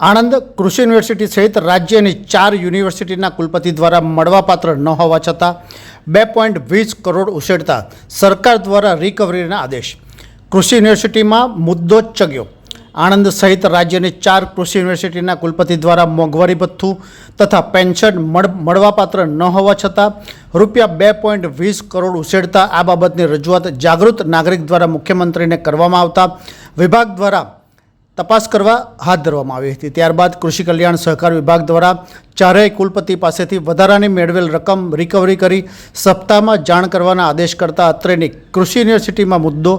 આણંદ કૃષિ યુનિવર્સિટી સહિત રાજ્યની 4 યુનિવર્સિટીના કુલપતિ દ્વારા મળવાપાત્ર ન હોવા છતાં 2.20 કરોડ ઉછેરતા સરકાર દ્વારા રિકવરીના આદેશ. કૃષિ યુનિવર્સિટીમાં મુદ્દો ચગ્યો. આણંદ સહિત રાજ્યની 4 કૃષિ યુનિવર્સિટીના કુલપતિ દ્વારા મોંઘવારી ભથ્થું તથા પેન્શન મળવાપાત્ર ન હોવા છતાં ₹2.20 કરોડ ઉછેરતા આ બાબતની રજૂઆત જાગૃત નાગરિક દ્વારા મુખ્યમંત્રીને કરવામાં આવતા વિભાગ દ્વારા તપાસ કરવા હાથ ધરવામાં આવી હતી. ત્યારબાદ કૃષિ કલ્યાણ સહકાર વિભાગ દ્વારા ચારેય કુલપતિ પાસેથી વધારાની મેળવેલ રકમ રિકવરી કરી સપ્તાહમાં જાણ કરવાના આદેશ કરતા અત્રેની કૃષિ યુનિવર્સિટીમાં મુદ્દો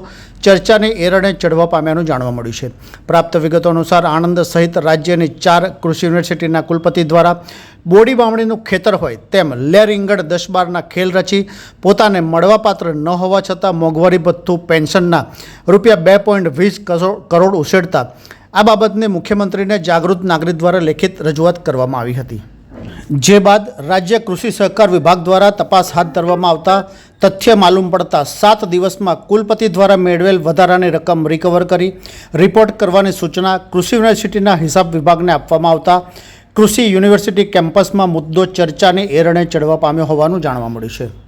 ચર્ચાને એરણે ચડવા પામ્યાનું જાણવા મળ્યું છે. પ્રાપ્ત વિગતો અનુસાર આણંદ સહિત રાજ્યની 4 કૃષિ યુનિવર્સિટીના કુલપતિ દ્વારા બોડી બામણીનું ખેતર હોય તેમ લેરિંગડ 10-12ના ખેલ રચી પોતાને મળવાપાત્ર ન હોવા છતાં મોંઘવારી ભથ્થું પેન્શનના ₹2.20 કરોડ ઉછેરતા આ બાબતને મુખ્યમંત્રીને જાગૃત નાગરિક દ્વારા લેખિત રજૂઆત કરવામાં આવી હતી. જે બાદ રાજ્ય કૃષિ સહકાર વિભાગ દ્વારા તપાસ હાથ ધરવામાં આવતા તથ્ય માલુમ પડતા 7 દિવસમાં કુલપતિ દ્વારા મેળવેલ વધારાની રકમ રિકવર કરી રિપોર્ટ કરવાની સૂચના કૃષિ યુનિવર્સિટીના હિસાબ વિભાગને આપવામાં આવતા કૃષિ યુનિવર્સિટી કેમ્પસમાં મુદ્દો ચર્ચાને એરણે ચડવા પામ્યો હોવાનું જાણવા મળ્યું છે.